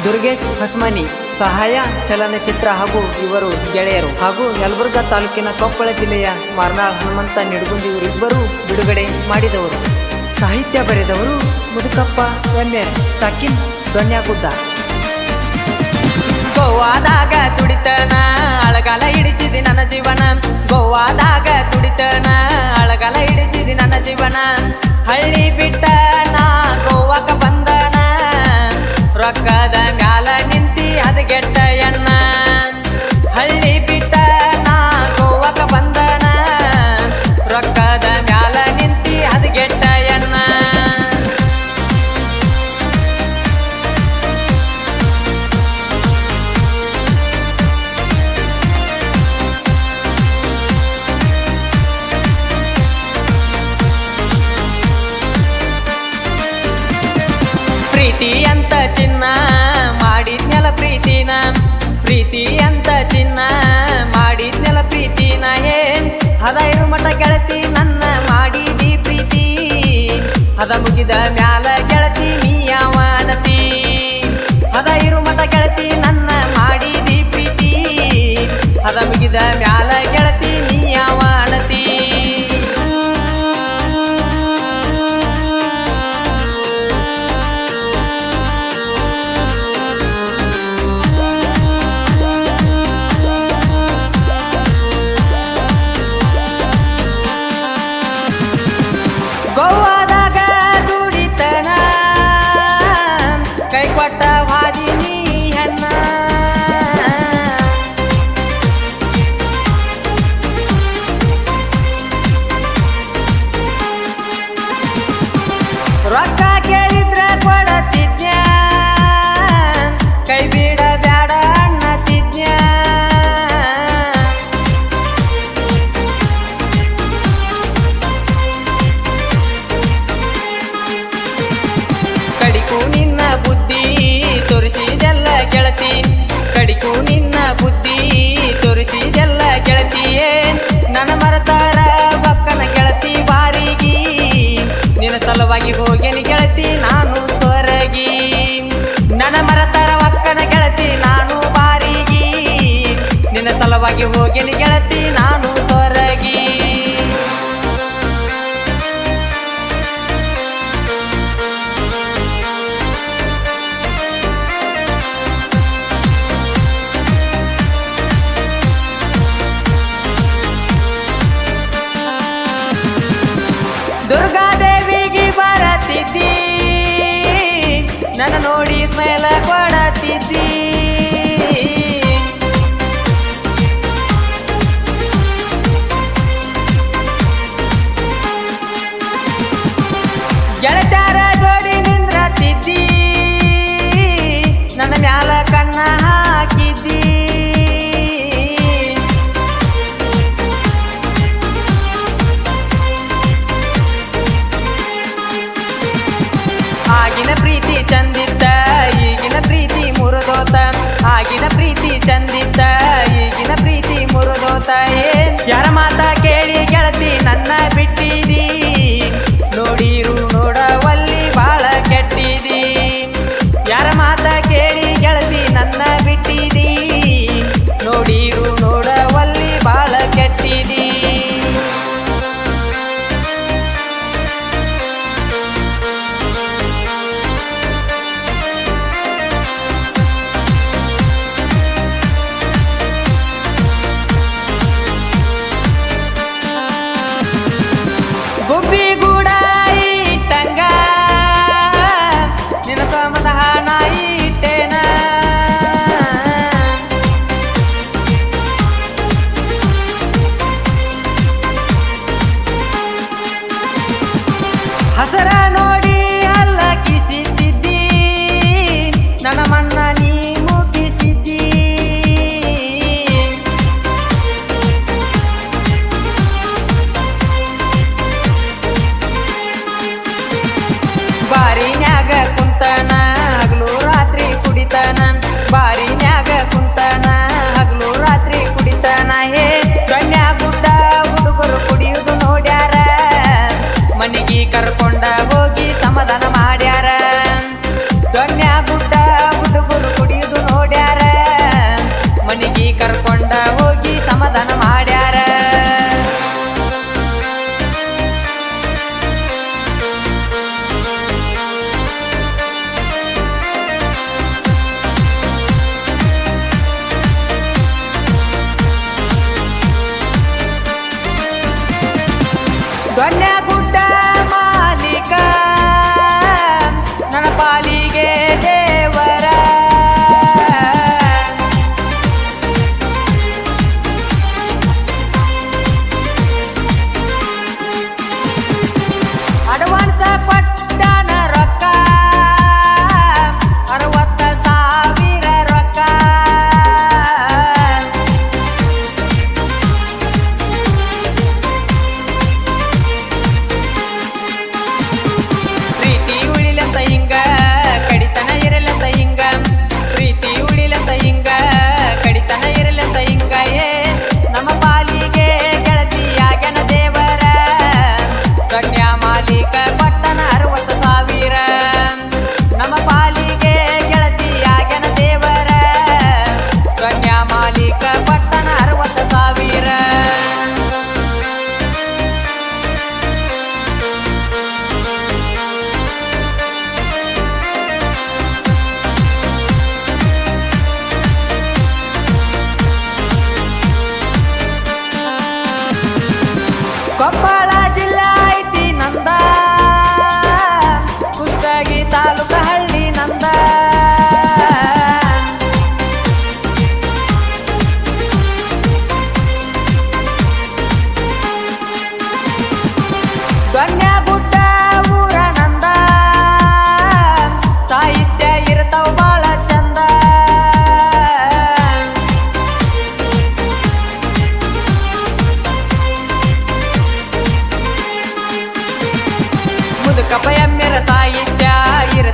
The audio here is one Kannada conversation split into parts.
ದುರ್ಗೇಶ್ ಹೊಸಮನಿ ಸಹಾಯ ಚಲನಚಿತ್ರ ಹಾಗೂ ಇವರು ಗೆಳೆಯರು ಹಾಗೂ ಯಲಬುರ್ಗಾ ತಾಲೂಕಿನ ಕೊಪ್ಪಳ ಜಿಲ್ಲೆಯ ಮಾರ್ನಾಳ್ ಹನುಮಂತ ನಿಡಗುಂದಿ ಇವರಿಬ್ಬರು ಬಿಡುಗಡೆ ಮಾಡಿದವರು. ಸಾಹಿತ್ಯ ಬರೆದವರು ಮುದುಕಪ್ಪ ಎಮ್ಮೆರ್ ಸಾಕಿನ್ ದೊನ್ಯಾಗುದ್ದ. ಗೋವಾದಾಗ ತುಡಿತನ ಅಳಗಾಲ ಹಿಡಿಸಿದಿ ನನ್ನ ಜೀವನ, ಗೋವಾದಾಗ ತುಡಿತನ ಅಳಗಾಲ ಹಿಡಿಸಿದಿ ನನ್ನ ಜೀವನ. ಹಳ್ಳಿ ಬಿಟ್ಟ ನಾ ಗೋವಾಕ ಬಂದನ, ರೊಕ್ಕದ ಮ್ಯಾಲ ನಿಂತಿ ಹದಗೆಟ್ಟ ಎಣ್ಣ. ಹಳ್ಳಿ ಬಿಟ್ಟ ನಾ ಗೋವಾಕ ಬಂದನ, ರೊಕ್ಕದ ಮ್ಯಾಲ ನಿಂತಿ ಹದಗೆಟ್ಟ ಎಣ್ಣ. ಪ್ರೀತಿ ಅಂತ ಚಿನ್ನ ಮಾಡಿದ್ನೆಲ ಪ್ರೀತಿನ, ಪ್ರೀತಿ ಅಂತ ಚಿನ್ನ ಮಾಡಿದ್ನೆಲ ಪ್ರೀತಿನ. ಏನ್ ಹದ ಇರು ಮಠ ಗೆಳತಿ ನನ್ನ ಮಾಡಿದಿ ಪ್ರೀತಿ, ಹದ ಮುಗಿದ ಮ್ಯಾಲ ಗೆಳತಿ ನೀ ಯಾವನತಿ. ಹದ ಇರು ಮಠ ಗೆಳತಿ ನನ್ನ ಮಾಡಿದಿ ಪ್ರೀತಿ, ಹದ ಮುಗಿದ ಮ್ಯಾಲ ಗೆಳತಿ ನೀ ಯಾವನತಿ. ಗೋವಾದಾಗ ದುಡಿತನ ಕೈ ಕೊಟ್ಟ ವಾದಿನಿ ಹೆಣ್ಣ. ರೊಕ್ಕ ಕೇಳಿದ್ರ ಕೊಡತಿದ್ನ, ಕೈ ಬಿಡ ಬ್ಯಾಡ ಅನ್ನತಿದ್ನ. ಕಡಿಕು ನಿನ್ನ ಬುದ್ಧಿ ತೋರಿಸಿದೆಲ್ಲ ಗೆಳತಿ, ಕಡಿಕು ನಿನ್ನ ಬುದ್ಧಿ ತೋರಿಸಿದೆಲ್ಲ ಗೆಳತಿಯೇ. ನನ್ನ ಮರತಾರ ಬಕ್ಕನ ಗೆಳತಿ ಬಾರಿಗಿ, ನಿನ್ನ ಸಲುವಾಗಿ ಹೋಗೇನಿ ಗೆಳತಿ ನಾನು ಸೊರಗಿ. ನನ್ನ ಮರತಾರ ಒಕ್ಕನ ಗೆಳತಿ ನಾನು ಬಾರಿಗಿ, ನಿನ್ನ ಸಲುವಾಗಿ ಹೋಗೇನಿ ಗೆಳತಿ ನಾನು ಸೊರಗಿ. ದುರ್ಗಾದೇವಿಗೆ ಬರತಿದ್ದಿ, ನನ್ನ ನೋಡಿ ಸ್ಮೈಲ ಕೊಡತಿದ್ದಿ. ಗೆಳತ್ಯಾರ ಜೋಡಿ ನಿಂದ್ರತಿದ್ದಿ, ನನ್ನ ಮ್ಯಾಲ ಕಣ್ಣ ಹಾಕಿದ್ದಿ. ಆಗಿನ ಪ್ರೀತಿ ಚಂದಿದ್ದ ಈಗಿನ ಪ್ರೀತಿ ಮುರಿದೋತ, ಆಗಿನ ಪ್ರೀತಿ ಚಂದಿದ್ದ ಈಗಿನ ಪ್ರೀತಿ ಮುರಿದೋತ. ಯಾರ ಮಾತ ಕೇಳಿ ಗೆಳತಿ ನನ್ನ ಬಿಟ್ಟಿದಿ, ನೋಡಿರು ನೋಡವಲ್ಲಿ ಬಾಳ ಕೆಟ್ಟಿದಿ. ಯಾರ ಮಾತ ಕೇಳಿ ಗೆಳತಿ ನನ್ನ ಬಿಟ್ಟಿದಿ, ನೋಡಿರು ನೋಡವಲ್ಲಿ ಬಾಳ ಕೆಟ್ಟಿದಿ.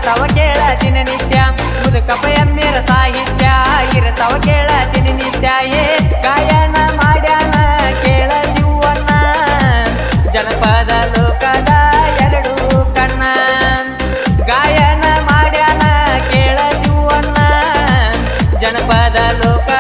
ಇರತವ ಕೇಳ ದಿನನಿತ್ಯ ಮುದುಕಪ್ಪ ಎಮ್ಮೆರ ಸಾಹಿತ್ಯ ಇರತವ ಕೇಳ ದಿನನಿತ್ಯ ಏ ಗಾಯನ ಮಾಡ್ಯಾನ ಕೇಳ ಶಿವಣ್ಣ ಜನಪದ ಲೋಕದ ಎರಡು ಕಣ್ಣ ಗಾಯನ ಮಾಡ್ಯಾನ ಕೇಳ ಶಿವಣ್ಣ ಜನಪದ ಲೋಕ